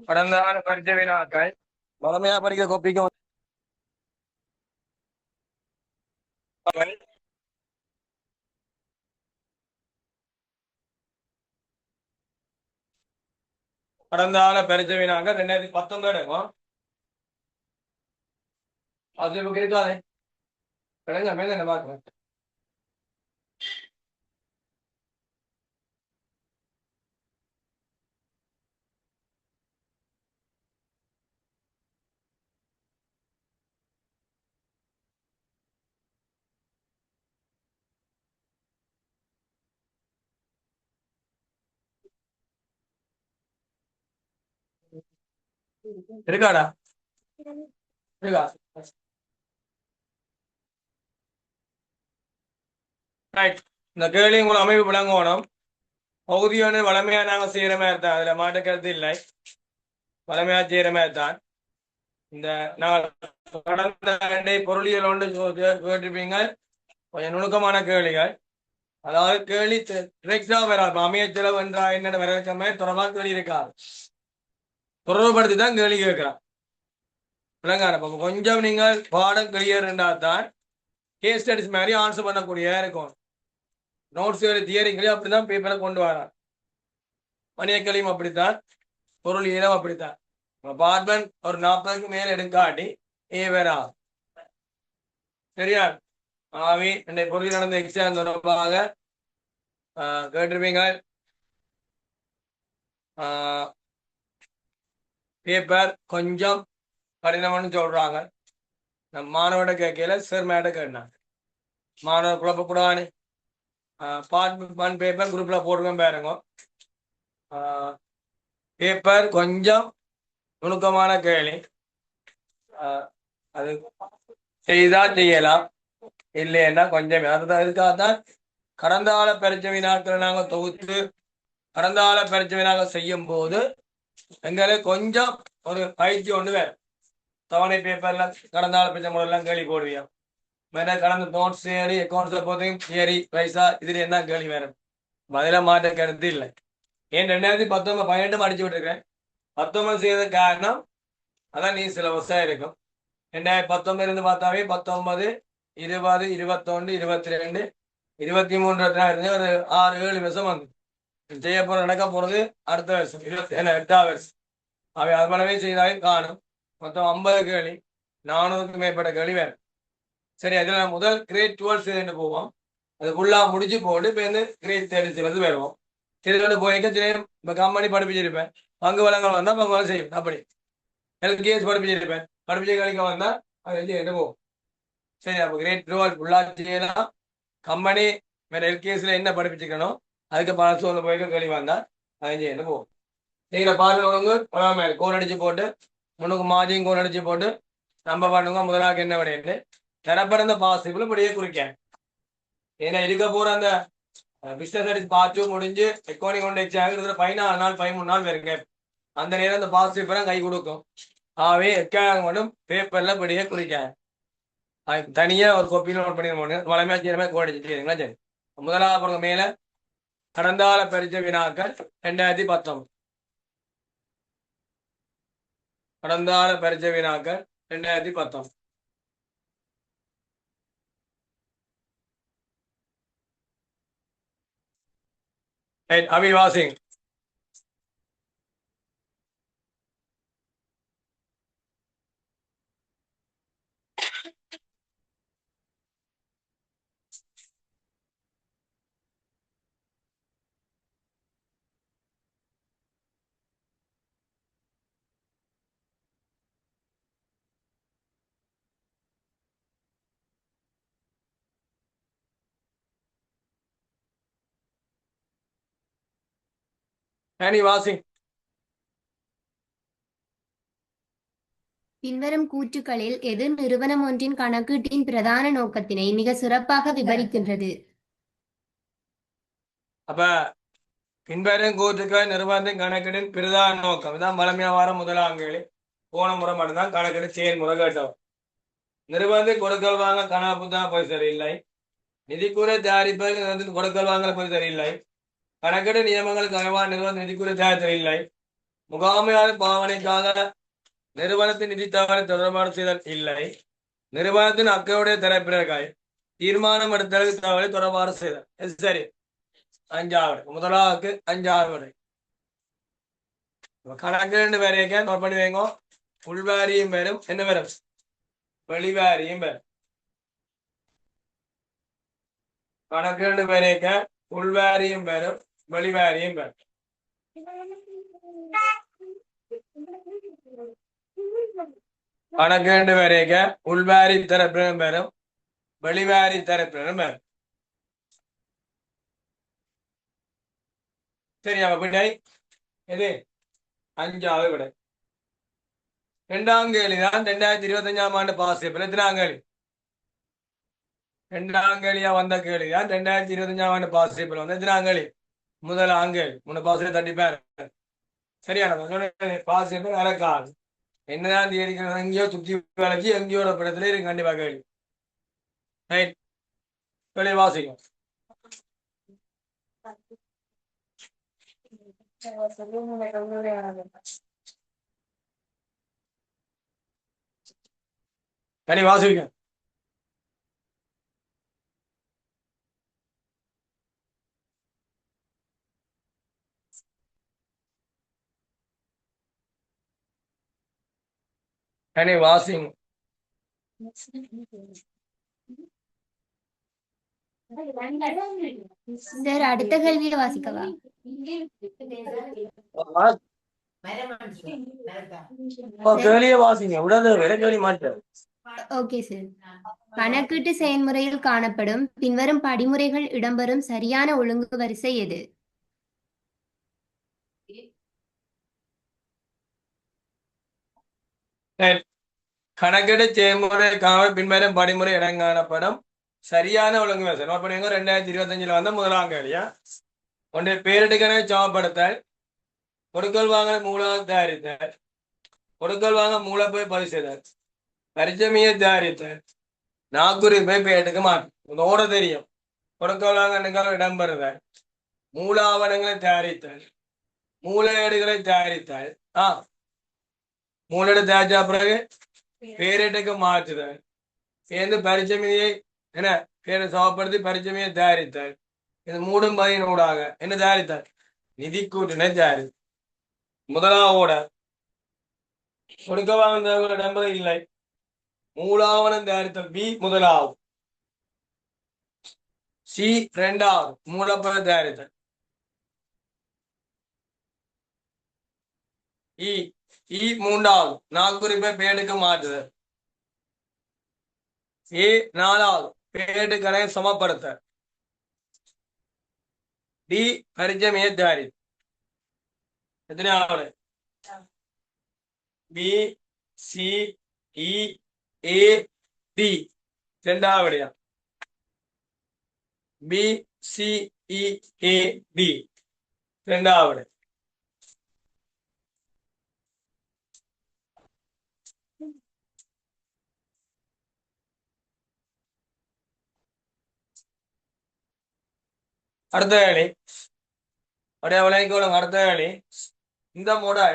கடந்த ஆண்டு படித்த வினாக்கள் வளமையா படிக்கிற கோப்பிக்கும் கடந்த ஆண்டு படித்த வினாக்கள் 2019 இருக்கும். அது இப்ப இருக்காது கிடைங்க மேல என்ன பாக்குறேன். இருக்காடா இருக்கா? ரைட். இந்த கேள்வி உங்களை அமைப்பு விளங்கணும். பகுதியான வளமையா நாங்க செய்யற மாதிரி தான், அதுல மாற்ற கருத்து இல்லை. வளமையா செய்யற மாதிரி தான். இந்த நான் கடந்த ஆண்டை பொருளியல் ஒன்று கேட்டிருப்பீங்க. கொஞ்சம் நுணுக்கமான கேள்விகள். அதாவது கேள்வி டிரெக்டா வராது. அமைய செலவு என்றா என்னென்ன வர மாதிரி தொடர்பாக கேள்வி இருக்காது. தொடர்புபடுத்தி தான் கேள்வி கேட்கிறான். விளங்கான கொஞ்சம் நீங்கள் பாடம் கிளியர் இருந்தால் தான் கேஸ் ஸ்டடிஸ் மாதிரி ஆன்சர் பண்ணக்கூடியதா இருக்கும். நோட்ஸ் தியரிங்களையும் அப்படிதான் பேப்பரை கொண்டு வரான். மணியக்களையும் அப்படித்தான், பொருளியலும் அப்படித்தான். அபார்ட்மெண்ட் ஒரு 40க்கு மேல எடுக்காட்டி வேறா சரியா? ஆவி என்னுடைய பொருள் நடந்த எக்ஸாம் தொடர்பாக கேட்டிருப்பீங்க. பேப்பர் கொஞ்சம் கடினம்னு சொல்றாங்க. நம் மாணவட கேட்கல சார் மேட கேட்டாங்க. மாணவர் குழப்பக்கூடாது. பார்ட் 1 பேப்பர் குரூப்ல போட்டுருக்கோம் பாருங்க. பேப்பர் கொஞ்சம் நுணுக்கமான கேள்வி. அது செய்தா செய்யலாம், இல்லைன்னா கொஞ்சம் அதுதான். இதுக்காகத்தான் கடந்த கால பரீட்சை வினாக்களை நாங்க தொகுத்து கடந்த கால பரீட்சை வினாக்கள் செய்யும் போது எங்களுக்கு கொஞ்சம் ஒரு பயிற்சி ஒன்று வேறு. தவணை பேப்பர்ல கடந்த கால பரீட்சை முதல்லாம் கேள்வி போடுவியா, வேற கடந்த நோட்ஸ் தியரி அக்கௌண்ட்ஸ்ல போதையும் தியரி பைசா இதுல என்ன கேள்வி வேறு. பதில மாற்ற கருத்து இல்லை. ஏன் 2019 18 அடிச்சு விட்டுருக்கேன். 19 செய்யறதுக்கு காரணம் அதான் நீ சிலபஸா இருக்கும். 2019 இருந்து பார்த்தாவே 19 20 21 22 23 ஒரு 6-7 வருஷம் வந்து செய்ய போற நடக்க போறது அடுத்த வருஷம் 8ஆம் வருஷம். அவை அது போலவே செய்தாவே காணும். மொத்தம் 50 கேள்வி, 400க்கும் மேற்பட்ட கேள்வி வேறு. சரி, அதுல முதல் கிரேட் 12 போவோம். அது ஃபுல்லா முடிச்சு போட்டு இப்போ வந்து கிரேட் 30 வருவோம். திருவிழா போயிருக்க இப்ப கம்பெனி படிப்பிச்சிருப்பேன். பங்கு வளங்கள் வந்தா பங்கு வளம் செய்யும். அப்படி எல்கேஎஸ் படிப்பிச்சிருப்பேன். படிப்பிச்ச கழிக்க வந்தா அது வந்து என்ன போகும். சரி, அப்போ கிரேட் 12 ஃபுல்லா செய்யலாம். கம்பெனி வேற எல்கேஎஸ்ல என்ன படிப்பிச்சுக்கணும் அதுக்கு பணம் சொல்ல போயிருக்க கேள்வி வந்தா அது என்ன போகும். நீங்க பாருங்க, கோல் அடிச்சு போட்டு முன்னுக்கு மாதியும் கோல் அடிச்சு போட்டு நம்ம பண்ணுங்க முதலாக என்ன விடையிட்டு தரப்படுற பாசிபிள் இப்படியே குறிக்க. ஏன்னா இருக்க போற அந்த பிசினஸ் ஸ்டடிஸ் பார்த்து முடிஞ்சு எக்கோனி கொண்டு எக்ஸாம் 14 நாள் 13 நாள் வருங்க. அந்த நேரம் அந்த பாசிபிள் கை கொடுக்கும். ஆகவே எக்காக மட்டும் பேப்பர்ல இப்படியே குறிக்க. தனியா ஒரு கோப்பி நோட் பண்ணி வளமையா செய்யறமே கோடிச்சுங்களா. சரி, முதலாவது மேல கடந்த கால பரீட்சை வினாக்கள் 2019. கடந்த கால பரீட்சை வினாக்கள் 2019. அபிவாசிங் வாசிங். பின்வரும் கூற்றுக்களில் எது நிறுவனம் ஒன்றின் கணக்கீட்டின் பிரதான நோக்கத்தினை மிக சிறப்பாக விவரிக்கின்றது? அப்ப பின்வரும் கூற்றுக்கள் நிறுவனத்தின் கணக்கீட்டின் பிரதான நோக்கம். இதான் வளமையா வார முதலாம் கேள்வி. போன முறை மட்டும்தான் கணக்கீடு செயல்முறை கேட்டவர். நிறுவனத்தில் கொடுக்கல் வாங்க கணக்கு தான் போய் சரியில்லை. நிதிக்குறை தயாரிப்பதற்கு கொடுக்கல் வாங்கல போய் சரியில்லை. கணக்கீடு நியமங்களுக்கு நிறுவன நிதிக்குறை தயார் சரியில்லை. முகாமையாளர் பாவனைக்காக நிறுவனத்தின் நிதி தகவலை தொடர்பான செய்தல் இல்லை. நிறுவனத்தின் அக்கையுடைய தரப்பினர்கள் தீர்மானம் எடுத்தலுக்கு தகவலை தொடர்பான செய்தல். சரி, 5வது முதலாவுக்கு 5வது கணக்கு 2 பேரையும் நோட் பண்ணி வைங்க. உள்வாரியும் வரும், என்ன வரும், வெளிவாரியும் வரும். கணக்கு 2 பேரையும் உள்வாரியும் வரும், வெளிவாரியும் வரும். கணக்கு 2 பேரையும் உள்வாரி தரப்பினரும் வரும், வெளிவாரி தரப்பினரும் வரும். சரியா விடை எது? 5வது விடை. 2ஆம் கேள்விதான் 2025ஆம் ஆண்டு பாஸ் பேப்பர். எத்தனாம் கேள்வி? 2ஆம் கேள்வியா வந்த கேள்விதான் 2025ஆம் ஆண்டு பாஸ் பேப்பர் வந்து எத்தனாம் கேள்வி? முதலாம் கேள்வி. 3 பாஸ் தட்டிப்பாரு. சரியான பாஸ் பேப்பர் இறக்காது. என்னதான் தேடி எங்கேயோ சுத்தி வளைச்சி எங்கேயோட படத்துல இருக்கு கண்டிப்பா கேள்வி. ரைட், கேள்வி வாசிக்கும். சரி, வாசிக்க. சரி, வாசிங்க. சார் அடுத்த கேள்வியை வாசிக்கவா? கேள்வியை வாசிங்க. விடாத வேற கேள்வி மாட்டேன். Okay sir. கணக்கீட்டு செயல்முறையில் காணப்படும் பின்வரும் படிமுறைகள் இடம்பெறும் சரியான ஒழுங்கு வரிசை எது? கணக்கீடு செயல்முறைக்கான பின்வரும் படிமுறை இடம் காணப்படும் சரியான ஒழுங்கு வரிசை. நோட் பண்ணுங்க. 2025 வந்த முதலாம் கேள்வியா. ஒன்றை பேரிடுகனை சமப்படுத்தல், கொடுக்கல் வாங்க மூலம் தயாரித்தல், கொடுக்கல் வாங்க மூலப்பை பதிவு செய்தல், பரிச்சமியை தயாரித்தல், நாக்குறிப்பை பேட்டுக்கு மாற்று. ஓட தெரியும். கொடுக்கல் வாங்க நிகழ்வு இடம்பெறுதல், மூல ஆவணங்களை தயாரித்தல், மூலையீடுகளை தயாரித்தல், மூலடு தயாரிச்ச பிறகு பேரிட்டுக்கு மாற்றுதல், சேர்ந்து பரிச்சமியை என்ன பேரை சமப்படுத்தி பரிச்சமியை தயாரித்தல், இது மூடும் பதினூடாக என்ன தயாரித்தார்? நிதி கூட்டினை தயாரித்தார். முதலாவோட கொடுக்க வாங்க இடம்பெற இல்லை. மூலாவணம் தயாரித்தல் பி முதலாவது, சி 2வது மூலப்பட தயாரித்தல், இ 3வது நாக்குறிப்பை பேடுக்கு மாற்றுதல், ஏ 4வது பேடுகளை சமப்படுத்த, டி பரிச்சமியை தயாரித்தல். எத்தனையாவது? பி சி இ ஏ டி 2வது. பி சி இ ஏ டி 2வது. அடுத்த கேள்வி அப்படியே விளைக்கோளும். அடுத்த கேள்வி. இந்த முறை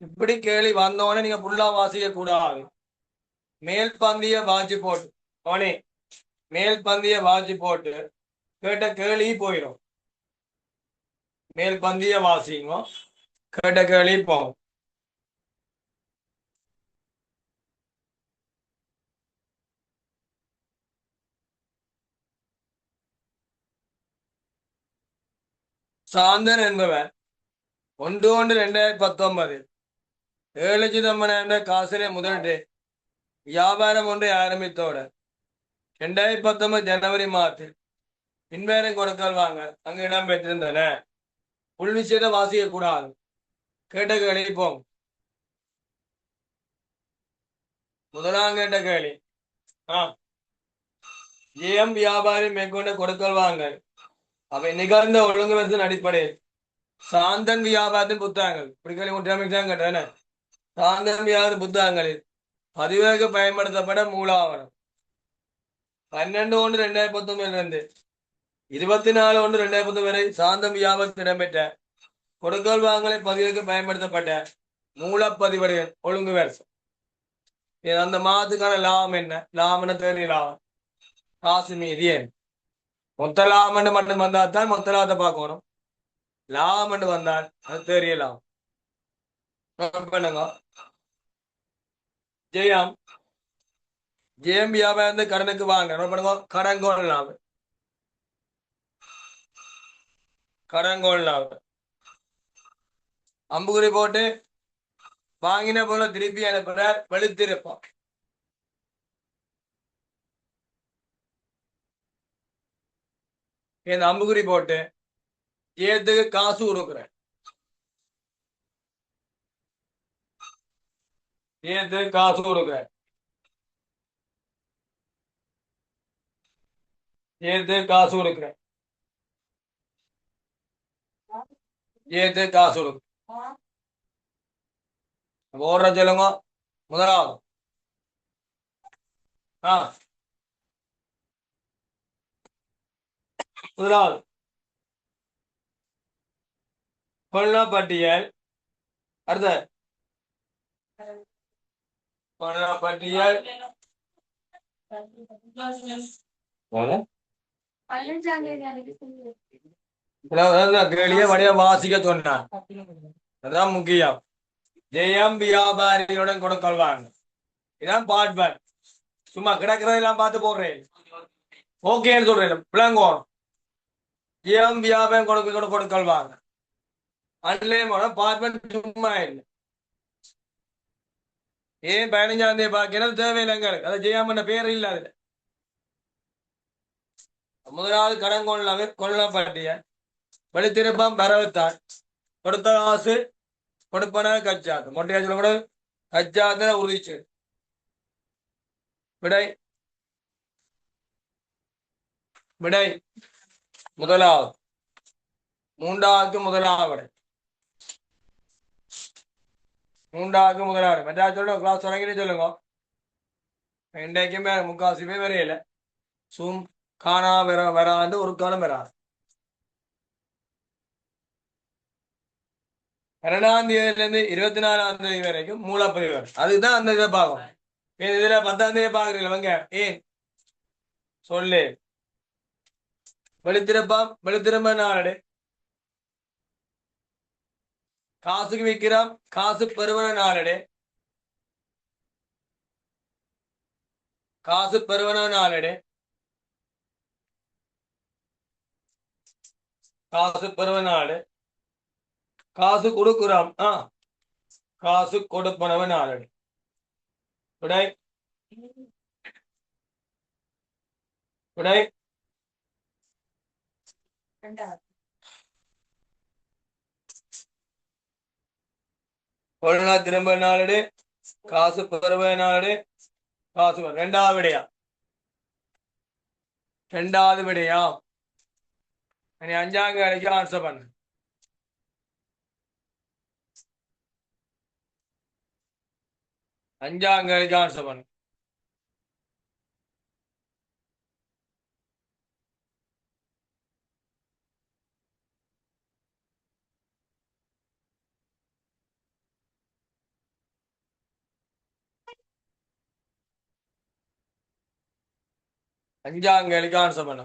இப்படி கேள்வி வந்தோடனே நீங்க புல்லா வாசிக்க கூடாது. மேல் பந்திய வாட்சி போட்டு அவனே மேல் பந்திய வாட்சி போட்டு கேட்ட கேள்வி போயிடும். மேல் பந்திய வாசிங்க, கேட்ட கேள்வி போகும். சாந்தன் என்பவர் 1/1/2019 7,00,000 காசினை முதலிட்டு வியாபாரம் ஒன்றை ஆரம்பித்தோட 2019 ஜனவரி மாதத்தில் பின்வேரம் கொடுக்கல் வாங்க அங்கு இடம் பெற்றிருந்தன. உள் விஷயத்தை வாசிக்க கூடாது. கேட்ட கேள்வி போகும். முதலாம் கேட்ட கேள்வி. ஏஎம் வியாபாரி மேற்கொண்ட கொடுக்கல் வாங்க அவை நிகழ்ந்த ஒழுங்கு வரிசையின் அடிப்படையில் சாந்தன் வியாபாரத்தின் புத்தகங்கள் இப்படி ஒன்றாம் கேட்டன. சாந்தன் வியாபார புத்தகங்களில் பதிவேக பயன்படுத்தப்பட மூலாவணம் 12/1/2019 24/1/2019 வரை சாந்தம் வியாபாரத்தில் இடம்பெற்ற கொடுக்கல் வாங்கலை பதிவுக்கு பயன்படுத்தப்பட்ட மூலப்பதிவுடைய ஒழுங்கு வருஷம். அந்த மாதத்துக்கான லாபம் என்ன? லாபம் என்ன? தேவை லாபம் காசு மீதி என்ன? மொத்த லாபம் மட்டும் வந்தால் தான் மொத்த லாபத்தை பார்க்கணும். லாபம் வந்தால் அது தெரியலாம். பண்ணுங்க. ஜெயம் ஜெயம் வியாபாரம் கடனுக்கு வாங்க பண்ணுங்க. கடன் கொள்ளலாம். கடன் கொள்ளலாம். அம்புகுறி போட்டு வாங்கின போல திருப்பி அனுப்புறார். வெளுத்திருப்பான். இந்த அம்புகுறி போட்டு ஏத்துக்கு காசு கொடுக்குறேன். ஏத்துக்கு காசு கொடுக்குறேன். ஏத்துக்கு காசு கொடுக்குறேன். ஏத்துக்கு காசு கொடுக்குறேன். ஓடுற சொல்லுங்க. முதலாவது முதலாவது கொள்ள பட்டியல். அடுத்த கொள்ள பட்டியல். கேளிய வடிவ வாசிக்க சொன்னான். அதான் முக்கியம். ஜெயம் வியாபாரியுடன் கொடுக்கொள்வாங்க. இதான் பாட்பன். சும்மா கிடக்கிறதெல்லாம் பார்த்து போடுறேன். ஓகேன்னு சொல்றேன். பிளங்கோ ஜெயம் வியாபாரம் கொடுக்கொள்வாங்க. அன்லே பார்ப்பன் சும்மா இல்லை. ஏன் 15ஆம் தேதி பார்க்கிறது தேவையில்லைங்க. அதை ஜெயாமன்ற பேர் இல்லை. அதுல முதலாவது கடன் கொள்ளப்பட்டிய வெளித்திருப்பம் வரவுத்தான். கொடுத்த காசு கொடுப்பன கச்சாத்து. மொட்டையாச்சு கூட கச்சாத்த உறுதிச்சு. விடை விடை முதலாவது. மூன்றாவது முதலாவது. மூன்றாவது முதலாவது. மெட்டா சொல்லுங்க. கிளாஸ் தொடங்கிட்டு சொல்லுங்க. இன்றைக்குமே முக்காசி பேர் வரையில சூம் காணா வராது ஒரு காலம் வராது. 2ஆம் தேதியிலிருந்து 24ஆம் தேதி வரைக்கும் மூலப்பதிவு. அதுதான் அந்த இதை பார்க்கணும். இதுல 10ஆம் தேதி பாக்குறீங்க. ஏன் சொல்லு. வெளித்திருப்ப நாளடு காசுக்கு விற்கிறோம். காசு பெறுவன நாளடு. காசு பெறுவன நாளடு. காசு பெறுவ நாடு. காசு கொடுக்குறோம். காசு கொடுப்பனவ நாளடு. விடை விடை ஒரு நாள் திரும்ப நாளடு. காசு பெறுவ நாளடு. காசு 2வது விடையா? 2வது விடையா? 5ஆம் வேலைக்கு ஆன்சர் பண்ணு. 5ஆம் வேலைக்கு ஆன்சர் பண்ணு. அஞ்சாம் வேலைக்கு ஆன்சர் பண்ணு.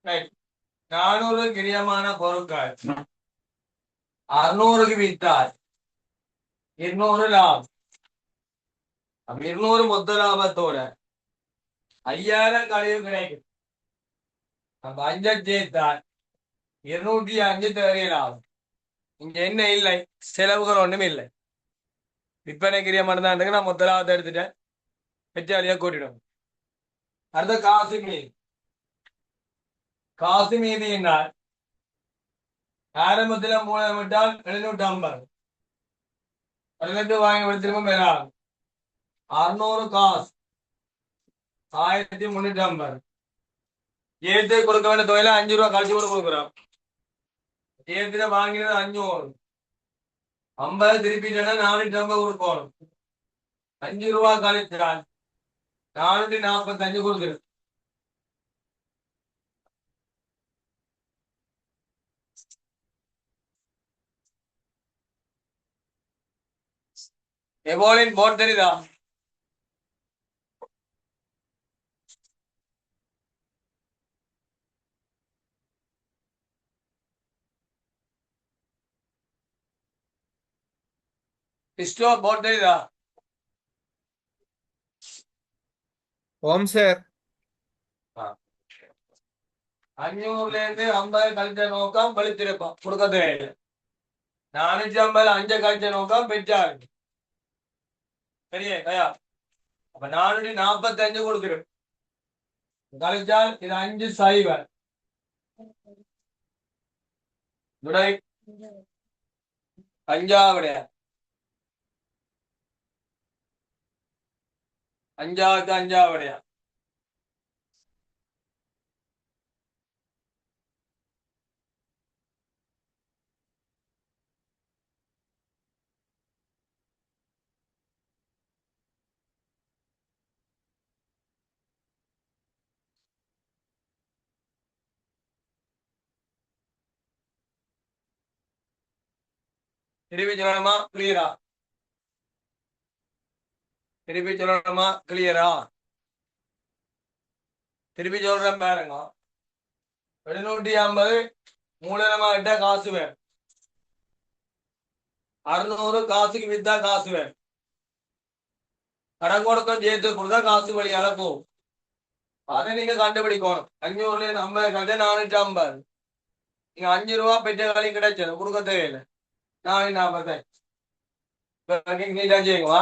ரைட். 400 கிரியமான பொருட்கள் 600க்கு வித்தால் 200 லாபம். அப்ப 200 மொத்த லாபத்தோட 5000 கழிவு கிடைக்கும். அப்ப 5 சேர்த்தால் 205 தேவைய லாபம். இங்க என்ன இல்லை, செலவுகள் ஒண்ணும் இல்லை. விற்பனைக்குரிய மட்டும்தான் இருக்கு. நான் மொத்த லாபத்தை எடுத்துட்டேன், பெற்றாலியா கூட்டிடும். அடுத்த காசு மீதி. காசு மீதி என்றால் ஆரம்பத்தில் மூலம் விட்டால் 750 பதினெட்டு வாங்கி திரும்ப பெறாம். 600 காசு 1350. ஏற்று கொடுக்க வேண்டிய தொகையில 5 ரூபா கழிச்சு கூட கொடுக்குறோம். ஏற்று வாங்கினது 500, 50 திருப்பிட்டா 450 கொடுக்கணும். 5 ரூபா கழிச்சால் 445 கொடுக்குறது. எவோலின் போர்ட் தெரியுதா? ஸ்டோர் போர்ட் தெரியுதா? ஓம் சார். 500ல இருந்து 50 கழிச்ச நோக்கம் பழித்திருப்போம், கொடுக்க தேவையில்லை. 450 5 கழிச்ச நோக்கம் பெற்றாரு. சரியே கயா? அப்ப 445 கொடுத்துரும். கழிச்சால் இது 5 சைவர் விடை 5 5க்கு 5 திருப்பி சொல்லணுமா கிளியரா? திருப்பி சொல்லணுமா கிளியரா? திருப்பி சொல்றேன் பாருங்க. 750 மூலமா கிட்ட காசு வேணும். 600 காசுக்கு வித்தா காசு வேணும். கடன் கொடுக்கம் சேர்த்து கொடுத்தா காசு வழியால போகும். அதை நீங்க கண்டுபிடிக்கணும். 500ல 50 கழிச்சா 450. நீங்க 5 ரூபா பெற்ற களி கிடைச்சது கொடுக்க தேவையில்லை. 445 நீட்டா செய்யுங்களா?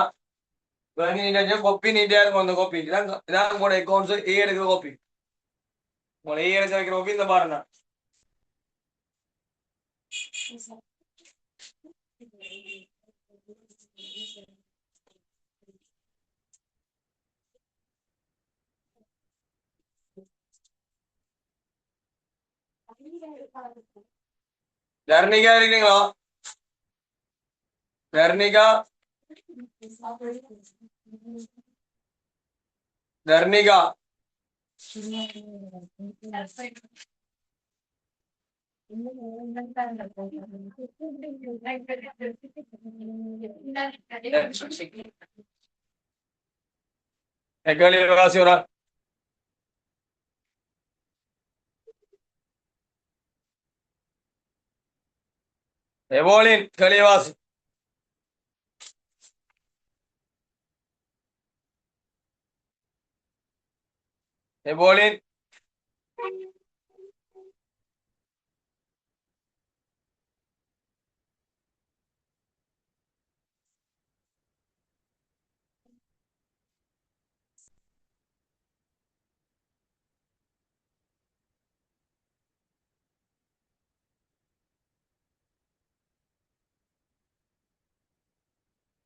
நீட்டா கொப்பி நீட்டா இருக்கும். அந்த கோப்பி இதான் உங்களோட அக்கௌண்ட்ஸ் ஏ எடுக்கிற கோப்பி. உங்களை ஏ எடுக்க வைக்கிற கோப்பி இந்த பாருங்க. தர்ணிகா இருக்கீங்களா? தர்ணிகா தர்ணிகா வாசி ஒரு ஆள். எவோலின் தெளிவாசி. எவோலின்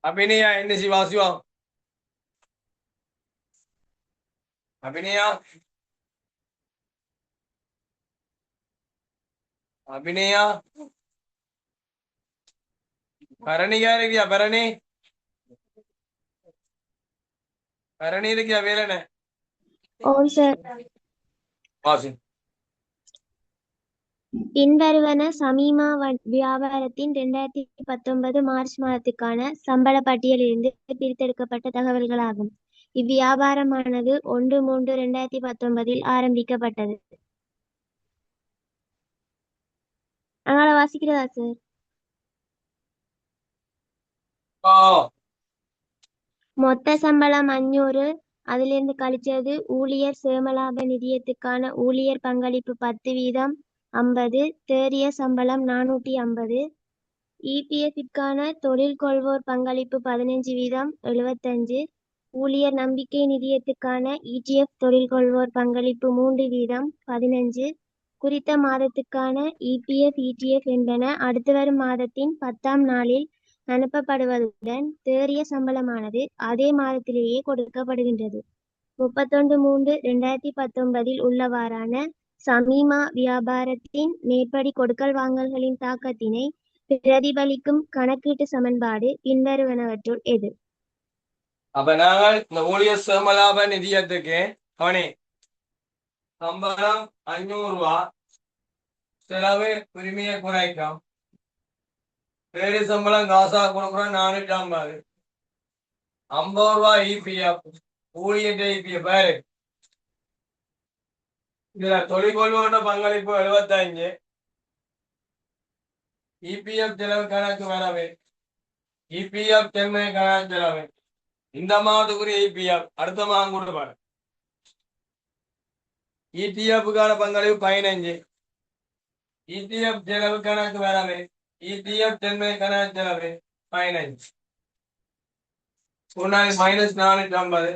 அபிநயா என்ன வாசிவா? அபிநயா அபிநயா பரணிகா இருக்கியா? பரணி பரணி இருக்கியா? வேலனே ஓம் சார். வாசி. பின்வருவன சமீமா வியாபாரத்தின் 2019 மார்ச் மாதத்துக்கான சம்பள பட்டியலிலிருந்து பிரித்தெடுக்கப்பட்ட தகவல்களாகும். இவ்வியாபாரமானது 1/3/2019 ஆரம்பிக்கப்பட்டது. அதனால வாசிக்கிறதா சார்? ஓ மொத்த சம்பளம் 500. அதிலிருந்து கழிச்சது ஊழியர் சேமலாப நிதியத்துக்கான ஊழியர் பங்களிப்பு 10% 50. தேறிய சம்பளம் 450. இபிஎஃப்ற்கான தொழில் கொள்வோர் பங்களிப்பு 15% 75. ஊழியர் நம்பிக்கை நிதியத்துக்கான இடிஎஃப் தொழில் கொள்வோர் பங்களிப்பு 3% 15. குறித்த மாதத்துக்கான இபிஎஃப் இடிஎஃப் என்பன அடுத்து வரும் மாதத்தின் 10ஆம் நாளில் அனுப்பப்படுவதுடன் தேறிய சம்பளமானது அதே மாதத்திலேயே கொடுக்கப்படுகின்றது. 31/3/2019 உள்ளவாறான சமீமா வியாபாரத்தின் மேற்படி கொடுக்கல் வாங்கல்களின் தாக்கத்தினை பிரதிபலிக்கும் கணக்கீட்டு சமன்பாடு பின்வருவனவற்றுள் எது? அப்ப நாங்கள் இந்த ஊழியர் சேமலாப நிதியத்துக்கு அவனே சம்பளம் 500 ரூபாய், செலவு உரிமையை குறைக்கும், பேரு சம்பளம் காசா கொடுக்குறோம் 450, 50 ரூபாய் இபிஎஃப் ஊழியர் இபிஎஃப் பேரு. இதுல தொழிற்கொள்வோட பங்களிப்பு 75. இபிஎஃப் செலவு கணக்கு வரவே இபிஎஃப் சென்மை கணக்கு செலவு இந்த மாதத்துக்குரிய இபிஎஃப் அடுத்த மாதம் கொடுப்பாரு. இடிஎஃப்கான பங்களிப்பு 15. இடிஎஃப் செலவு கணக்கு வரவே இடிஎஃப் சென்மை கணக்கு செலவு 15. மைனஸ் 450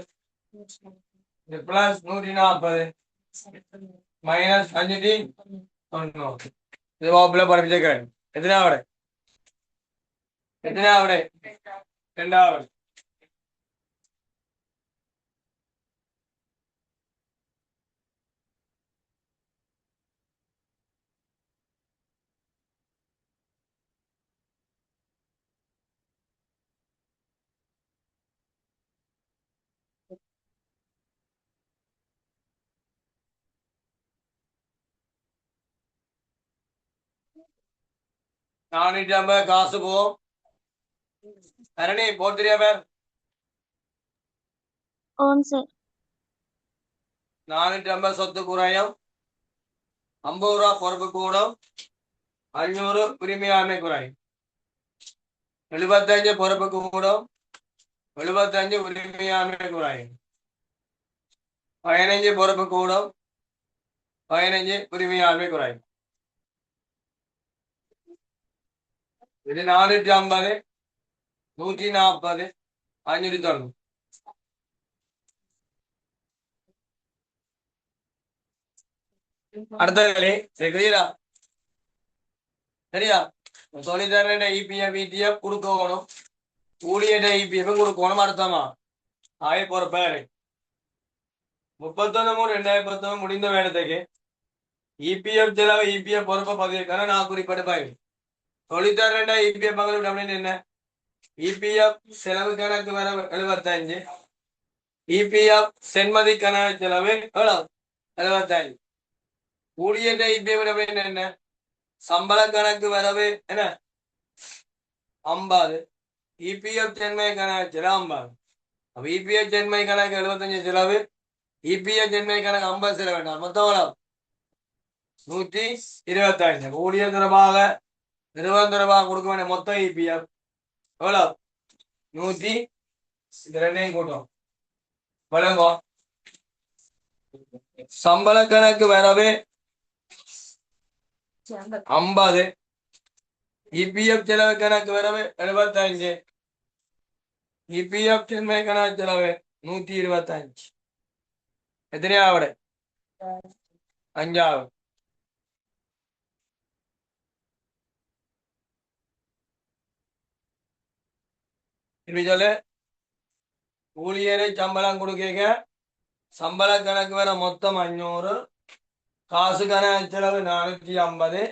பிளஸ் 140 மைனஸ் 5 இது வகுப்புல படிப்பிச்சேன். எத்தனாவது? ரெண்டாவது. நானூற்றி காசு போவோம். அரணி போத்திரியா பேர் ஓம் சார். 450 சொத்து குறையும், 50 ரூபா பொறுப்பு கூடும், 500 உரிமையாண்மை குறையும், 75 பொறுப்பு கூடும், 75 உரிமையாண்மை குறையும், 15 பொறுப்பு கூடும், 15 உரிமையாண்மை குறையும். இது 450 140 590. அடுத்தது சரியா? சரியா? தொழிற்சாலையோட இபிஎஃப் இடிஎஃப் கொடுக்கணும், ஊழியர் இபிஎஃப் கொடுக்கணும். அர்த்தமா ஆய போற பேரு 31/3/2019 முடிந்த வேடத்துக்கு இபிஎஃப் செலவு இபிஎஃப் பொறுப்பை பதிவிற்கான நான் குறிப்பிட்ட தொழிற்சாலையோட இபிஎஃப் பங்களிப்பு அப்படின்னு என்ன? இபிஎஃப் செலவு கணக்கு வர 75, இபிஎஃப் சென்மதி கணக்கு செலவு எவ்வளவு? 75. ஊழியர் இபிஎஃப் அப்படின்னு என்ன? சம்பள கணக்கு வரவு என்ன? 50. இபிஎஃப் சென்மை கணக்கு செலவு 50. அப்ப இபிஎஃப் சென்மை கணக்கு 75 செலவு, இபிஎஃப் சென்மை கணக்கு 50 செலவு வேண்டாம். மொத்தம் எவ்வளவு? 125. ஊழியர் தொடர்பாக நிறுவனம் தொடர்பாக கொடுக்க வேண்டிய மொத்தம் இபிஎஃப் எவ்வளவு? 100. இது ரெண்டையும் கூட்டம் வழங்கும். சம்பள கணக்கு வரவு 50, இபிஎஃப் செலவு கணக்கு வரவு 75, இபிஎஃப் சென்மை கணக்கு செலவு 125. எத்தனையாவது? 5வது. சொல்லு. ஊழியரை சம்பளம் கொடுக்க சம்பள கணக்கு வர மொத்தம் 500, காசு கணக்கு செலவு 450,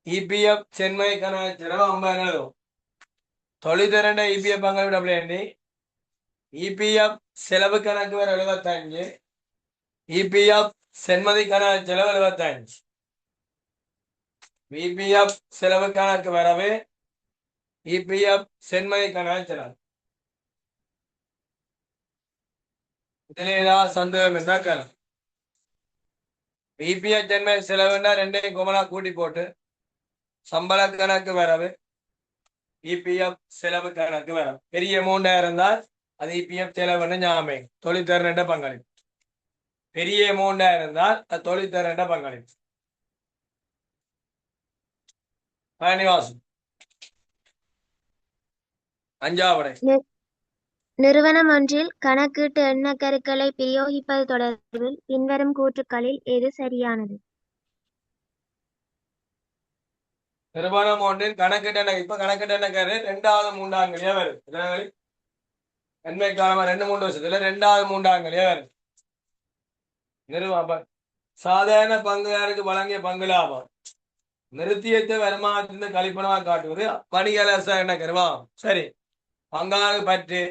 இபிஎஃப் சென்மை கணக்கு செலவு 50. தொழிற்திறன் இபிஎஃப் பங்களிப்பு அப்படி இபிஎஃப் செலவு கணக்கு வர 75, இபிஎஃப் சென்மதி கணக்கு செலவு 75. இபிஎஃப் செலவு கணக்கு வரவே இபிஎஃப் சென்மதி கணக்கு செலவு. இதுல ஏதாவது சந்தேகம் இருந்தா கேளு. இபிஎஃப் சென்மை செலவுன்னா ரெண்டையும் குமலா கூட்டி போட்டு சம்பள கணக்கு வரவு இபிஎஃப் செலவு கணக்கு வரும். பெரிய அமௌண்டா இருந்தால் அது இபிஎஃப் செலவுன்னு ஞாபகம். தொழில்திறன் பங்களிப்பு. பெரிய அமௌண்டா இருந்தால் அது தொழில்திறன் பங்களிப்பு. பழனிவாசன். அஞ்சாவது. நிறுவனம் ஒன்றில் கணக்கீட்டு எண்ணக்கருக்களை பிரயோகிப்பது தொடர்பில் பின்வரும் கூற்றுக்களில் எது சரியானது? நிறுவனம் ஒன்றின் கணக்கீட்டு இப்ப கணக்கீட்டு எண்ணக்கரு 2வது 3ஆங்கிலேயே வருது. நன்மை காலமா 2-3 வருஷத்துல 2வது 3ஆங்கிலேயே வருது. நிறுவனம் சாதாரண பங்குதாரருக்கு வழங்கிய பங்கு லாபம் நிறுத்தியத்தை வருமானத்திலிருந்து கழிப்பனமாக காட்டுவது வணிகரச எண்ணக்கருவா. சரி, பங்காளு பற்றி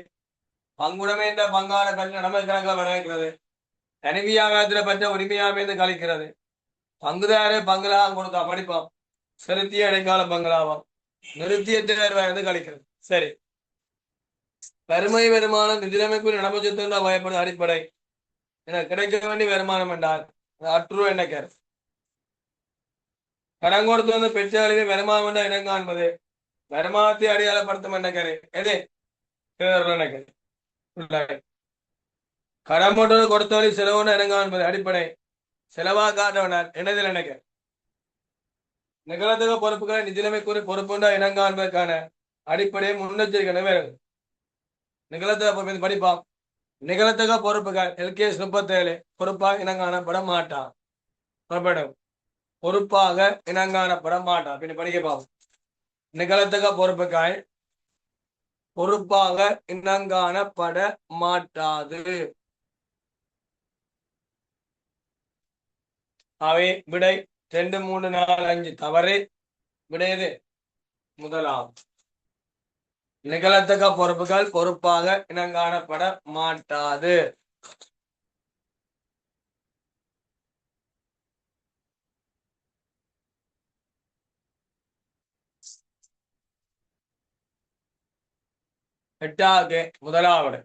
பங்குடமை என்ற பங்காள பற்றி நடமை கணக்கில் வரவேற்கிறது. தனி வியாபாரத்தில் பற்ற உரிமையாமைந்து கழிக்கிறது. பங்குதாரே பங்குலாபம் கொடுத்தா படிப்போம். செலுத்திய இடைக்கால பங்குலாபம் நிறுத்தியத்தை வருவாயிருந்து கழிக்கிறது. சரி, வறுமை வருமானம் நிதியமைப்பு நடமச்சத்தின் வகைப்படும் அடிப்படை என கிடைக்க வேண்டிய வருமானம் என்றால் அற்று எண்ணக்கரு. கடன் கொடுத்து வந்து பெற்றாளிகள் வருமானம் என்ற இனம் காண்பது வருமானத்தை அடையாளப்படுத்தும் எண்ணக்கரு. எது? எண்ணக்கரு. கடன் போட்டு கொடுத்தவழி செலவுன்னு இனம் காண்பது அடிப்படை. செலவா காட்டவனார் என்னதில் எண்ணக்கரு. நிகழத்தக பொறுப்புகளை நிதிநிலைமை கூறி பொறுப்புண்டா இனம் காண்பதற்கான அடிப்படை முன்னெச்சரிக்கை வேறு. நிகழத்தக படிப்பாம். நிகழத்தக பொறுப்புகள் LKS 37 பொறுப்பாக இனம் காணப்பட மாட்டான். பொறுப்பாக இனங்காணப்பட மாட்டான். பின் படிக்க பார்ப்போம். நிகழத்தக பொறுப்புகள் பொறுப்பாக இனங்காணப்பட மாட்டாது. அவை விடை 2, 3, 4, 5 தவறு. விடையது முதலாம். நிகழத்தக்க பொறுப்புகள் பொறுப்பாக இனங்காணப்பட மாட்டாது. எட்டாவது முதலாவது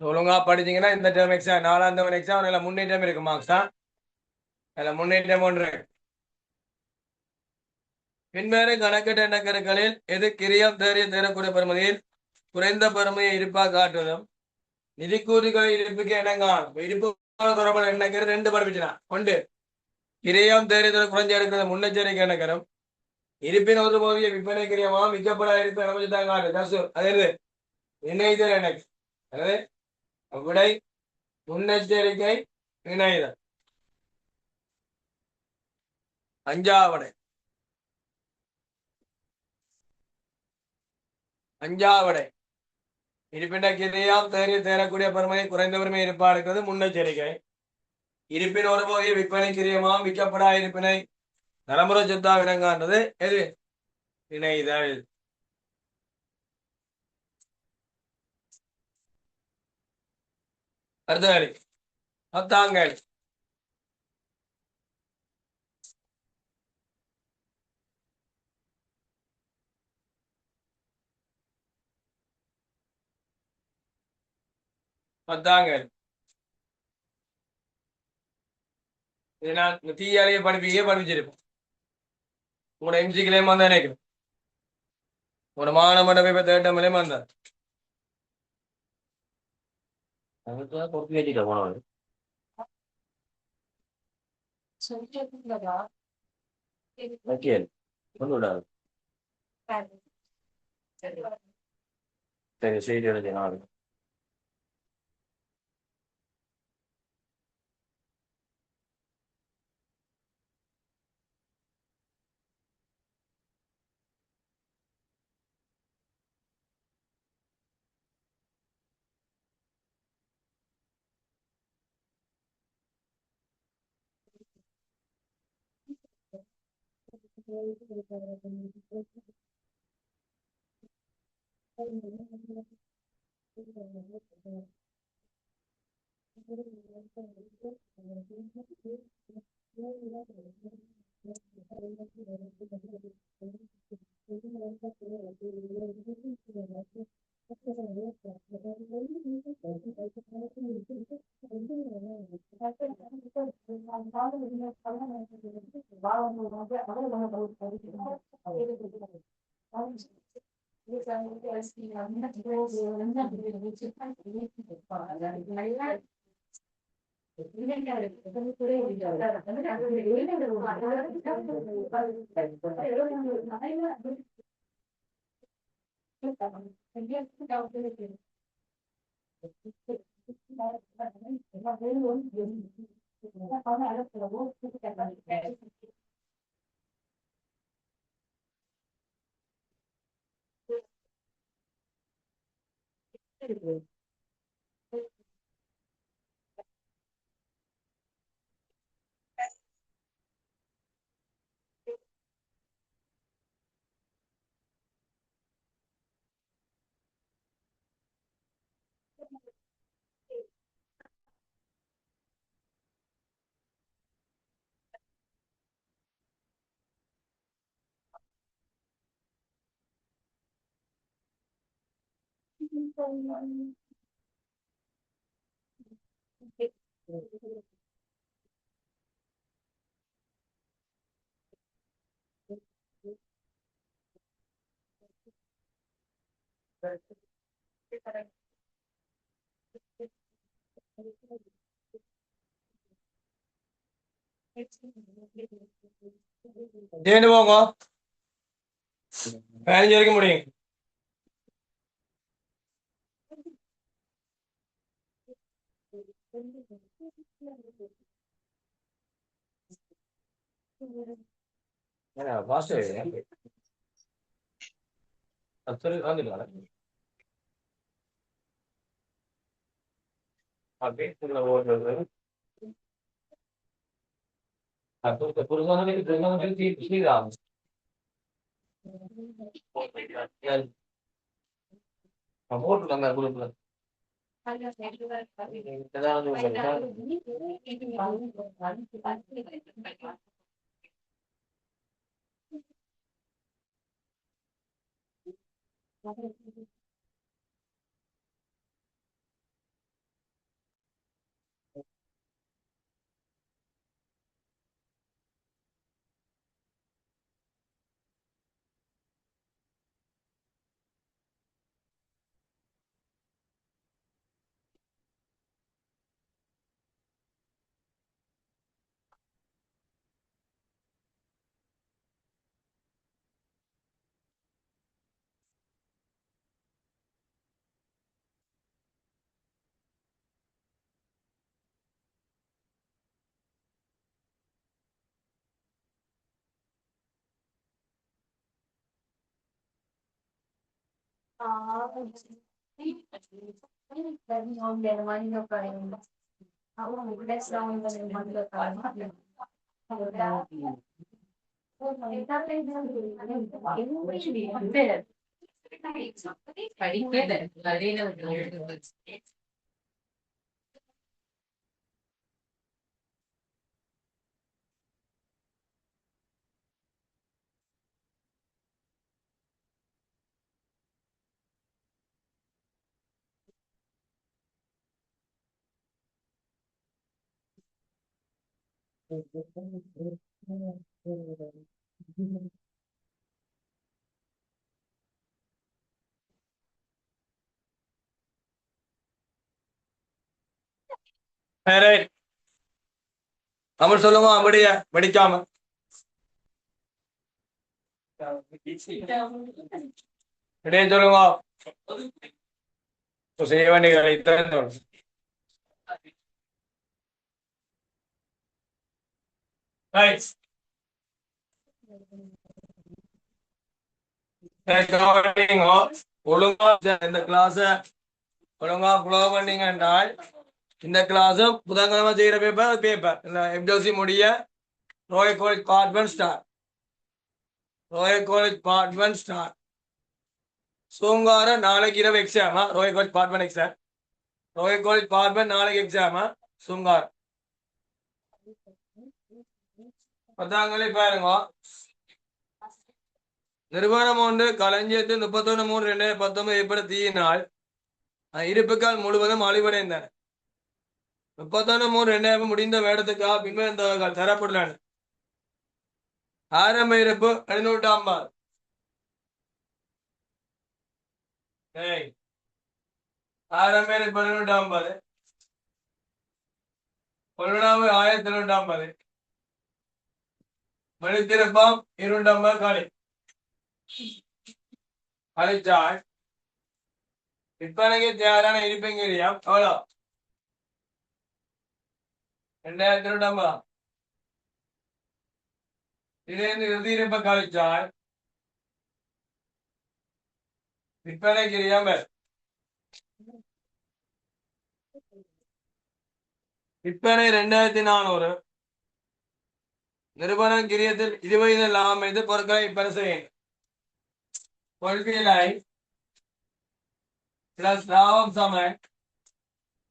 ஒழுங்கா படிச்சீங்கன்னா இந்த டேர்ம் எக்ஸாம் 4ஆம் டேர்ம் எக்ஸாம் நல்ல முன்னேற்றம் இருக்கு. மார்க்ஸ் தான் நல்ல முன்னேற்றம் ஒன்று. பின்வரு கணக்கீட்டு எண்ணக்கருக்களில் எது கிரியம் தேரக்கூடிய பெறுமதியில் குறைந்த பெறுமையை இருப்பாக காட்டுவதும் நிதி கூறுகளை இருப்புக்கு இணங்கான். இருப்பு தொடர்பான எண்ணக்கரு 2 படிப்பிச்சுனா. 1 கிரியம் தேறிய குறைஞ்ச எடுக்கிறது முன்னெச்சரிக்கை எண்ணக்கரும். இருப்பின் ஒரு போதிய விற்பனை கிரியமாக விற்கப்பட இருப்பு அமைச்சுட்டாங்க. அது இணைதல் எனக்கு விடை முன்னெச்சரிக்கை இணைதல். அஞ்சாவது இருப்பின கிரியாம் தேரக்கூடிய பெருமை குறைந்த பெருமை இருப்பா இருக்கிறது முன்னெச்சரிக்கை. இருப்பின் ஒரு போதிய விற்பனை கிரியமாம் விற்கப்படா இருப்பினை நடைமுறை சொத்தா இனங்கான்றது எது? இணைதல். அடுத்த வேலை 10ஆம். இது நான் தீயாலேயே படிப்பிச்சிருப்பேன். உங்களோட எம்சிக்கிலேயும் வந்தா நினைக்கிறேன். ஒரு மாணவன் போய் தேட்டமிலேயும் வந்தார். பொறுப்பு வச்சுக்க போனவன் சரி செய்தி எழுதி நாடு. சேர்ந்து போங்க. 15 வரைக்கும் முடியும். தமிழ் சொல்லுங்க அப்படியே படிக்காம. இடையே சொல்லுங்க. செய்ய வேண்டியதை திறந்து ஒழுங்கா இந்த கிளாஸ் ஒழுங்கா ஃபாலோ பண்ணீங்க என்றால் இந்த கிளாஸ் புதன்கிழமை செய்யற பேப்பர் இந்த எப்டோசி முடிய royal college part 1 start. Royal college part 1 start. சோங்கார நாளைக்கு இரவு எக்ஸாமா royal college part 1 exam. Royal college part 1 நாளைக்கு எக்ஸாமா சோங்கார. பத்தாங்களே பாருங்க. நிறுவனம் ஒன்று களஞ்சியத்தில் 31/3/2019 ஏற்படுத்தியினால் இருப்புக்கள் முழுவதும் அழிவடைந்தன. 31/3/2020 முடிந்த வேடத்துக்காக பின்வரும் தகவல்கள் தரப்பட்டுள்ளன. ஆரம்ப இருப்பு 750. ஆரம்ப இருப்பு 750. கொள்வனவு 1750. வெளித்திருப்பம் 250 கழிச்சால் விற்பனைக்கு தயாரான இருப்பெங்கிரியம் எவ்வளோ? 2250. இதிலிருந்து இறுதி இருப்பை கழிச்சால் விற்பனைக்கிரியம் விற்பனை 2400. நிறுவன கிரியத்தில் 20 லாபம் வைத்து பொருட்களை விற்பனை செய்யுங்கள். கொள்கையை பிளஸ் லாபம் சமன்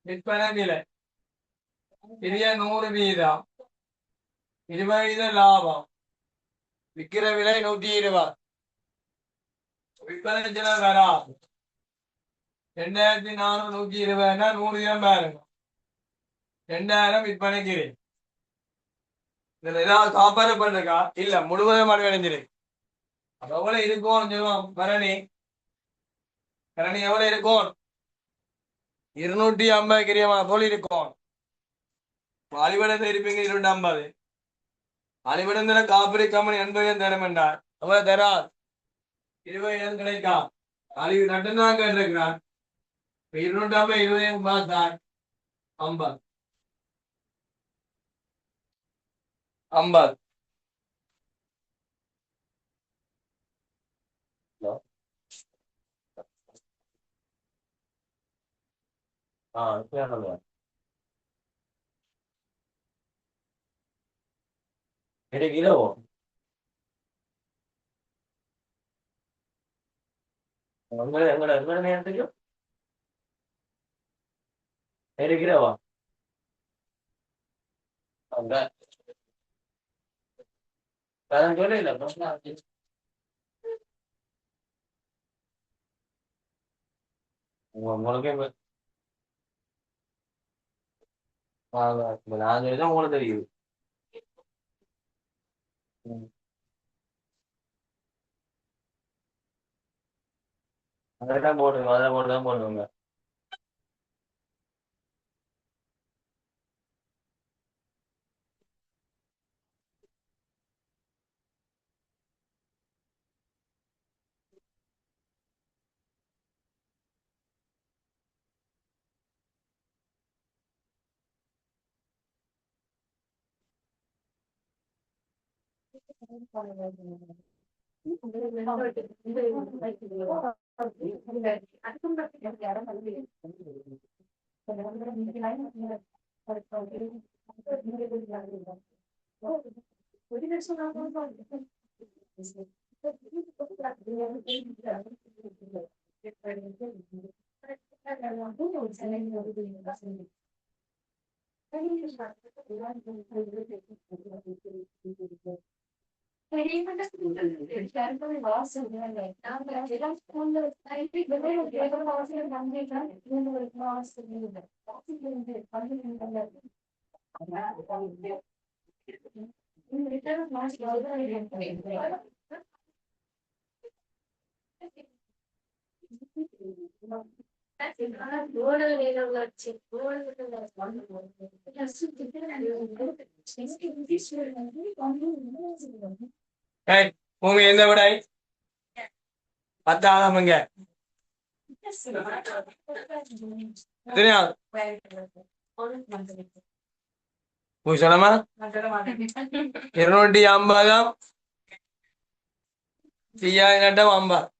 விற்பனை விலை. கிரிய 100 வீதம் 20 லாபம். விற்கிற விலை 120. விற்பனை செலவு வராது. 2400 120 100 வீதம் பாருங்க. 2000 விற்பனைக்கு. இதுல ஏதாவது காப்பாடு பண்றா இல்ல முழுவதும் அடைஞ்சிருக்கு. அப்ப எவ்வளவு இருக்கும் சொல்லுவோம். கரணி எவ்வளவு இருக்கும்? 250 கிரியமா போல் இருக்கும். அழிவடத்தை இருப்பீங்க 250. அழிவடத்துல காப்பீடு கம்பெனி 80 தரம் என்றார். அவ்வளவு தராது. 20 கிடைக்கும். அழிவு நட்டுதான் கேட்டிருக்கிறான். 250 20 பார்த்தா 50. 50. கிலோ எங்கட நேரத்துக்கு கிலோவா சொல்ல உங்களுக்கு நான் சொல்லிதான் உங்களுக்கு தெரியுது. அதான் போடுங்க, அதை போட்டுதான் போடுவாங்க. பூமி எந்த விடை 10ஆமங்க. சொல்லமா 250 50.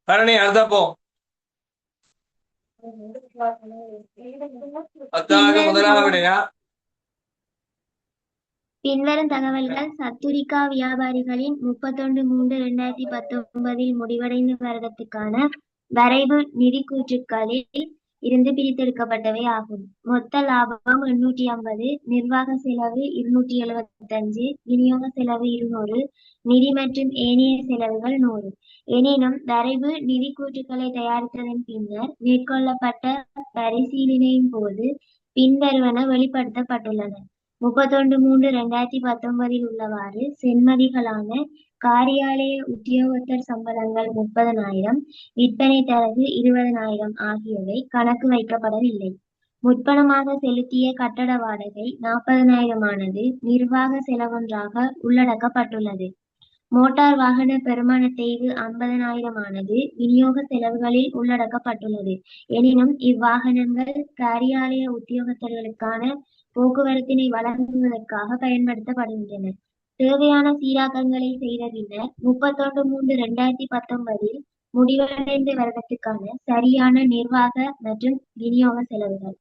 கரணி அடுத்த போ 10 முதலாவது விடையா? பின்வரும் தகவல்கள் சத்துரிகா வியாபாரிகளின் 31/3/2019 முடிவடைந்த வருடத்துக்கான வரைவு நிதி கூற்றுக்களில் இருந்து பிரித்தெடுக்கப்பட்டவை ஆகும். மொத்த லாபம் 850, நிர்வாக செலவு 275, விநியோக செலவு 200, நிதி மற்றும் ஏனைய செலவுகள் 100. எனினும் வரைவு நிதி கூற்றுக்களை தயாரித்ததன் பின்னர் மேற்கொள்ளப்பட்ட பரிசீலனையின் போது பின்வருவன வெளிப்படுத்தப்பட்டுள்ளன. 31/3/2019 உள்ளவாறு சென்மதிகளான காரியாலய உத்தியோகத்தர் சம்பளங்கள் 30,000, விற்பனை தரகு 20,000 ஆகியவை கணக்கு வைக்கப்படவில்லை. முற்பணமாக செலுத்திய கட்டட வாடகை 40,000 ஆனது நிர்வாக செலவொன்றாக உள்ளடக்கப்பட்டுள்ளது. மோட்டார் வாகன பெறுமான தேய்வு 50,000 ஆனது விநியோக செலவுகளில் உள்ளடக்கப்பட்டுள்ளது. எனினும் இவ்வாகனங்கள் காரியாலய உத்தியோகத்தர்களுக்கான போக்குவரத்தினை வழங்குவதற்காக பயன்படுத்தப்படுகின்றன. தேவையான சீராக்கங்களை செய்த பின்னர் 31/3/2019 முடிவடைந்த வருடத்துக்கான சரியான நிர்வாக மற்றும் விநியோக செலவுகள்.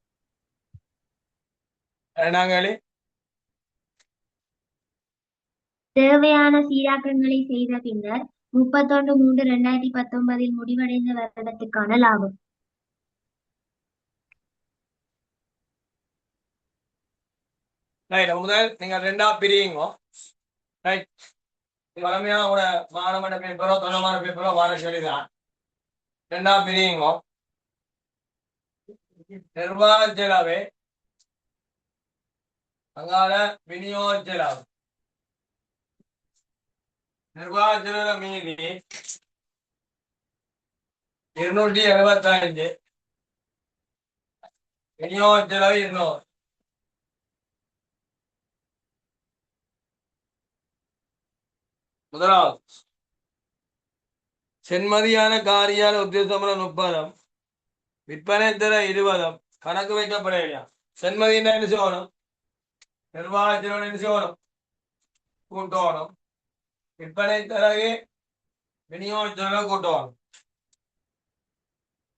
தேவையான சீராக்கங்களை செய்த பின்னர் 31/3/2019 முடிவடைந்த வருடத்துக்கான லாபம். முதல் நீங்க ரெண்டா பிரியுங்க. ரைட், வளமையா கூட மாணவன பேப்பரோ தொலைமான பேப்பரோ வர சொல்லிதான். ரெண்டா பிரியுங்க. நிர்வாக செலவு அங்கால விநியோக செலவு. நிர்வாக செலவு மீதி 275, விநியோக செலவு 200. முதலாவது சென்மதியான காரியால உத்தியோகத்தரம் 30, விற்பனை தர 20 கணக்கு வைக்கப்படலையா? சென்மதி என்ன செய்யணும்? நிர்வாக செலவு என்ன செய்யணும்? கூட்டணும். விற்பனை தரகு விநியோக செலவு கூட்டணும்.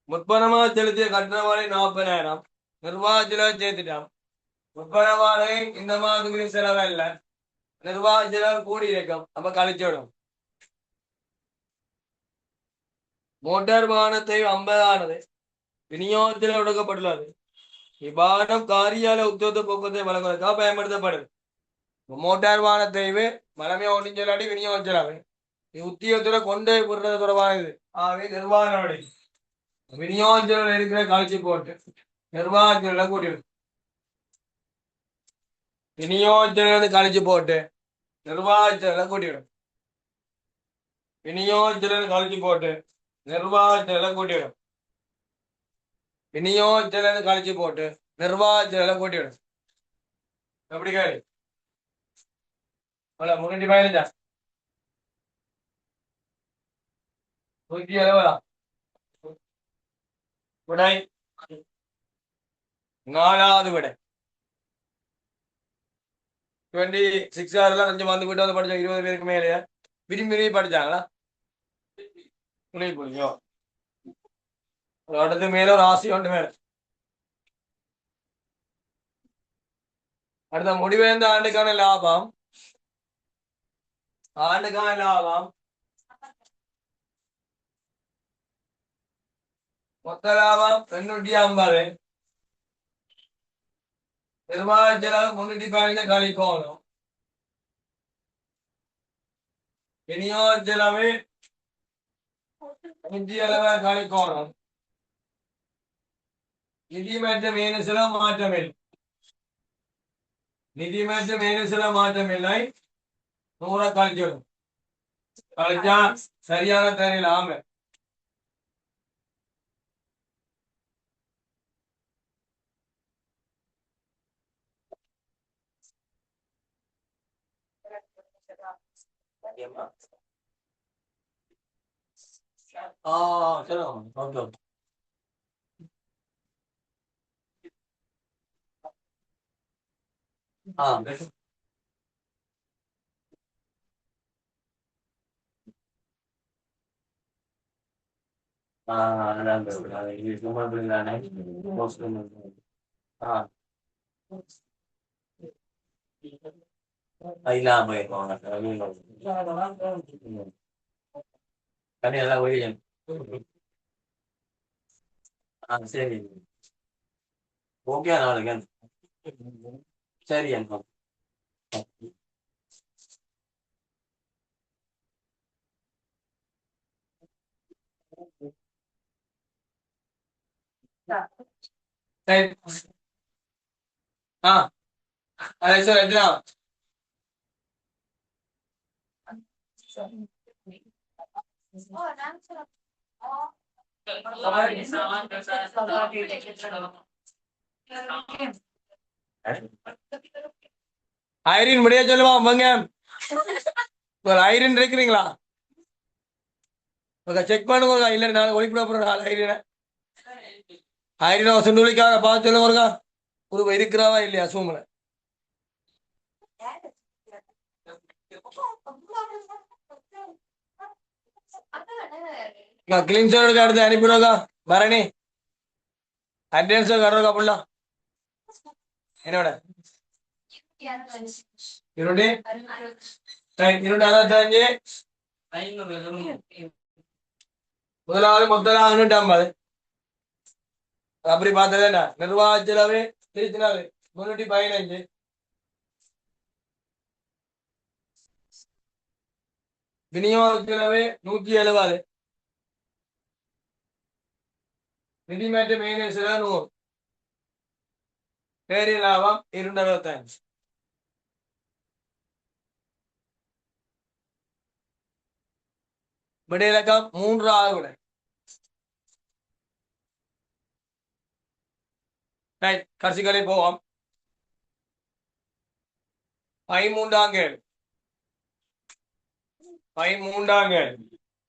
முற்பணமாக செலுத்திய கட்டண வாடகை 40,000, நிர்வாக செலவு சேர்த்துட்டான். முற்பண வாடகை இந்த மாதத்துக்கு செலவு இல்லை, நிர்வாக செலவு கூடி இருக்கும், அப்ப கழிச்சிடும். மோட்டார் வாகனத்தை 50 ஆனது விநியோகத்தில் ஒடுக்கப்பட்டுள்ளது. இவ்வாகனம் காரியால உத்தியோக போக்குவரத்தை வழங்குவதற்காக பயன்படுத்தப்படுது. மோட்டார் வாகனத்தை மலமையா ஒன்றும் சொல்லாட்டி விநியோக செலவு உத்தியோகத்துல கொண்டு விடுறது தொடர்பானது. ஆகவே நிர்வாக நடவடிக்கை விநியோக செலவில் இருக்கிற கழிச்சு போட்டு நிர்வாக செலவை கூட்டிடும். விநியோக செலவு கழிச்சு போட்டு நிர்வாக செலவை கூட்டிடும். விநியோக செலவு கழிச்சு போட்டு நிர்வாக செலவை கூட்டிடும். விநியோக செலவு கழிச்சு போட்டு நிர்வாக செலவை கூட்டிடும். எப்படி கேள்வி? முன்னூற்றி 15 170 விடை 4வது விடை 26 கொஞ்சம் வந்து விட்டு வந்து படிச்ச 20 பேருக்கு மேலே விரும்பி படிச்சாங்களா? புரியும். அடுத்து மேல ஒரு ஆசை ஒன்று மேல. அடுத்த முடிவடைந்த ஆண்டுக்கான லாபம் மொத்த லாபம் 850, நிர்வாக செலவு 315 கழிக்கணும். விநியோக செலவு 170 கழிக்கணும். நிதி மற்றும் மேலும் செலவு மாற்றமில்லை. நிதி மற்றும் மேலும் செலவு மாற்றமில்லை. 100 கழிச்சிடும். கழிச்சா சரியான தெரியல. ஆமை चलो ओके हाँ हाँ ahí la voy con la Daniela William. Ah, sí. Okay நாளைக்கு சரி அண்ணா சரி ஆ அதை சார் எத்தனா ஐரின் முடிய சொல்லுவா வாங்க ஒரு ஐரின் இருக்கிறீங்களா செக் பண்ணுங்க இல்ல நான் ஒளிப்பட போறேன் ஐரினை ஐரினா சுண்டுலிக்காக பார்த்து சொல்லுங்க ஒரு இருக்கிறாவா இல்லையா சூமல கிளீன் ஷர்ட் அடுத்து அனுப்பிடுவாங்க பரணி அட்வான்ஸ் கட்டுறோக்கா புள்ள என்னோட இருபது இருபது 65 முதலாவது மொத்தம் 550 அப்படி பார்த்ததேண்டா நிர்வாக செலவு திருச்சினாவே 315 விநியோக செலவு 170 நிதி மற்றும் மெயினேஜ் செலவு 100 பேரி லாபம் 265 விடையிலக்கம் 3 ஆக கடைசிகளை போவோம் 13ஆம் கேள்வி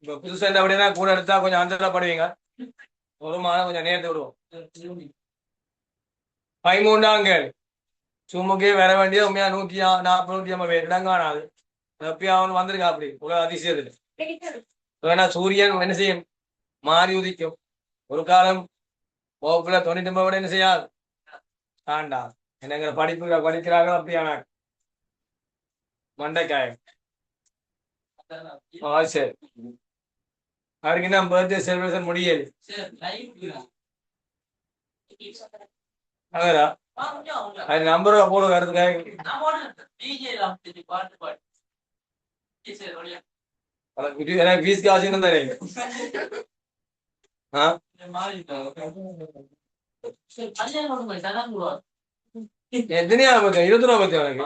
இப்ப புதுசா என்ன அப்படின்னா கூட எடுத்தா கொஞ்சம் அந்தரப்படுவீங்க ஒரு மாதம் கொஞ்சம் நேரத்தை விடுவோம் 13ஆம் கேள்வி சும்முக்கே வர வேண்டிய உண்மையா 140 150 பேர் இடம் காணாது எப்பயும் அவன் வந்திருக்கா அப்படி உலக அதிசயத்துல ஏன்னா சூரியன் என்ன செய்யும் மாறி உதிக்கும் ஒரு காலம் வகுப்புல 99 விட என்ன செய்யாது ஆண்டா என்னங்கிற படிக்கிறாங்க அப்படியான மண்டைக்காயம் சரி அவருக்கு என்ன பர்த்டே செலிப்ரேஷன் முடியல அதா அது நம்பர் போட வரதுக்காக எனக்கு ஃபீஸ் காசு தரீங்க எத்தனையா பத்தி 20 ரூபா பத்தி உனக்கு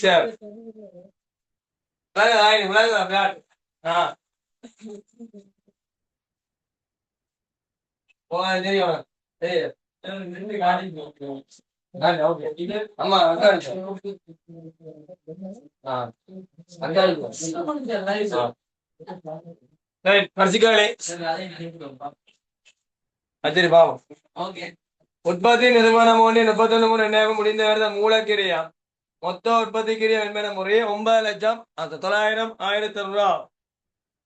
சரி விளையாடு தெரியும் ஆமா கடைசிக்காலே சரி பாவம் உற்பத்தி நிறுவனம் 31/3/2000 முடிந்த வருடம் மூலக்கிரியா மொத்த உற்பத்தி கிரியா என்பன முறையே 9,00,000 1000 ரூபா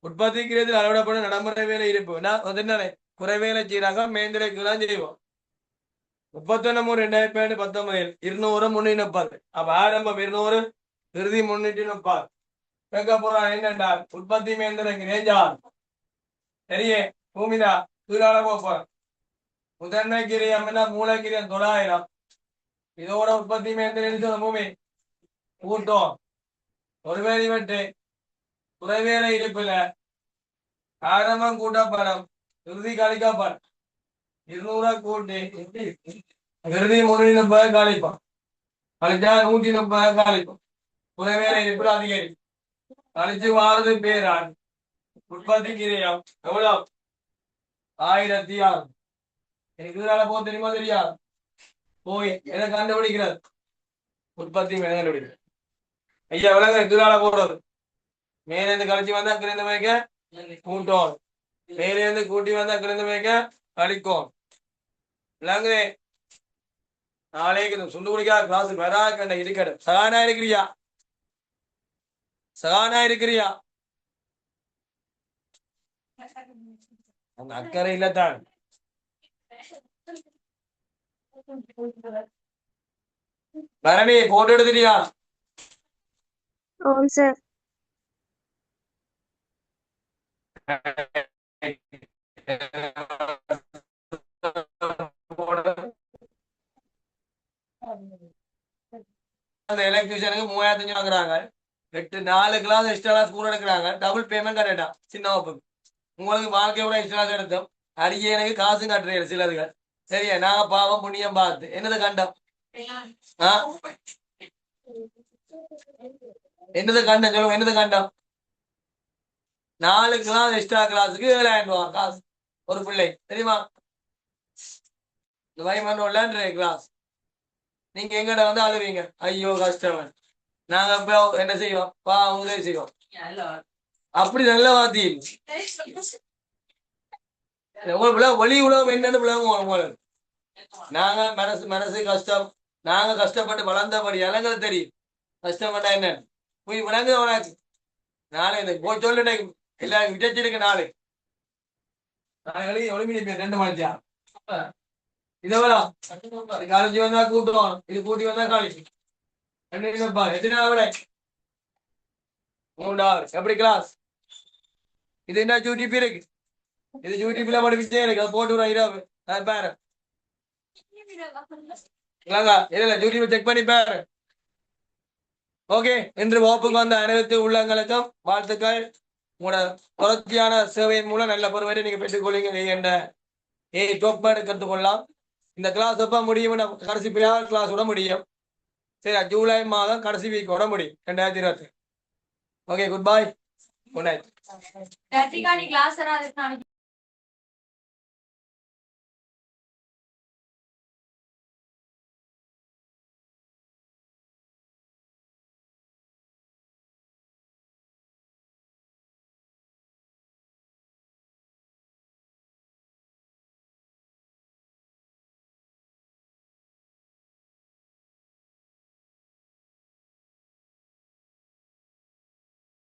உற்பத்தி கிரியத்தில் அளவிடப்படும் நடைமுறை வேலை இருப்பு என்ன குறைவேலை செய்யறாங்க மேந்திரைக்கு தான் செய்வோம் 31/3/2019 200 330 அப்ப ஆரம்பம் 200 இறுதி 330 கேட்க போறான் என்னண்டா உற்பத்தி மேந்திரைக்கு ரேஞ்சா சரியே பூமிதா கீழால போறேன் முதன்மை கிரியம் மூலக்கிரியம் 900 இதோட உற்பத்தி மேந்திரம் பூமி கூட்டம் ஒருவேளை வெட்டு குறைவேலை இருப்பில ஆரம்பம் கூட்டப்படம் இறுதி கழிக்கப்படும் 200 கூட்டி இறுதி 330 கழிப்போம் கழிச்சா 130 கழிப்போம் குறைவேலை இருப்பில் அதிகரிக்கும் கழிச்சு வாரது பேரான் உற்பத்தி கிரியம் எவ்வளவு 1006 எனக்கு இதனால போக தெரியுமா தெரியாது போய் எதை கண்டுபிடிக்கிறது உற்பத்தி மேல கண்டுபிடிக்கிறது ஐயா விலங்கு இதனால போடுறது மேலேருந்து கழிச்சு வந்தா கிழந்து வைக்க கூட்டம் மேலேருந்து கூட்டி வந்தா கிழந்து வைக்க கழிக்கும் விலங்கு நாளைக்கு சுண்டு குடிக்கா கிளாஸ் வரா கண்ட இருக்கட சகானா இருக்கிறியா அந்த அக்கறை இல்லத்தான் பரணி போட்டோ எடுத்துட்டியா ஓம் சார் அந்த எலக்ட்ரிஷியனுக்கு 3500 வாங்குறாங்க. 4 கிளாஸ் எக்ஸ்ட்ரா கிளாஸ் கூட எடுக்கிறாங்க. டபுள் பேமெண்ட் கட்டா சின்ன வகுப்புக்கு. உங்களுக்கு வாழ்க்கையோட எக்ஸ்ட்ரா எடுத்தோம். அடிக்க எனக்கு காசும் கட்டுறீங்க சிலதுகள். சரியா நாங்க பாவம் புண்ணியம் பார்த்து என்னது கண்டம் என்னது கண்டம் சொல்லுங்க என்னது கண்டம் 4 கிளாஸ் எக்ஸ்ட்ரா கிளாஸுக்கு 7000 ரூபாய் காசு ஒரு பிள்ளை தெரியுமா இந்த வைமண்டோல்ல கிளாஸ் நீங்க எங்கட வந்து அழுவீங்க ஐயோ கஷ்டம் நாங்க இப்ப என்ன செய்வோம் உதவி செய்வோம் அப்படி நல்ல வாத்தி ஒளி உலகம் என்னன்னு விளங்குவோம் நாங்க மனசு கஷ்டம் நாங்க கஷ்டப்பட்டு வளர்ந்தபடி இளங்கள் தெரியும் கஷ்டப்பட்டா என்ன போய் விளங்கு உனக்கு நாளை போய் சொல்லுனே எல்லாரும் விட்டச்சிருக்க நாளை ஒளிமணி 2 மணிச்சா இதெவ்வளோ காலேஜ் வந்தா கூட்டுவோம் இது கூட்டி வந்தா காலேஜ் எத்தனை விட 3 hours எப்படி கிளாஸ் இது என்ன யூடியூப் இருக்கு இது யூடியூப்ல படிப்பிச்சே இருக்கு அது போட்டு இரவு பாரு இல்ல யூடியூப் செக் பண்ணி பாரு ஓகே இன்று வகுப்புக்கு வந்த அனைத்து உள்ளங்களுக்கும் வாழ்த்துக்கள் உங்களோட தொடர்ச்சியான சேவையின் மூலம் நல்ல பொறுவரை நீங்க பெற்றுக்கொள்ளுங்க நீங்க என்ன டோப் கற்றுக்கொள்ளலாம் இந்த கிளாஸ் எப்ப முடியும் கடைசி கிளாஸ் விட முடியும் சரி ஜூலை மாதம் கடைசி வீக் விட முடியும் 2020 okay good bye good night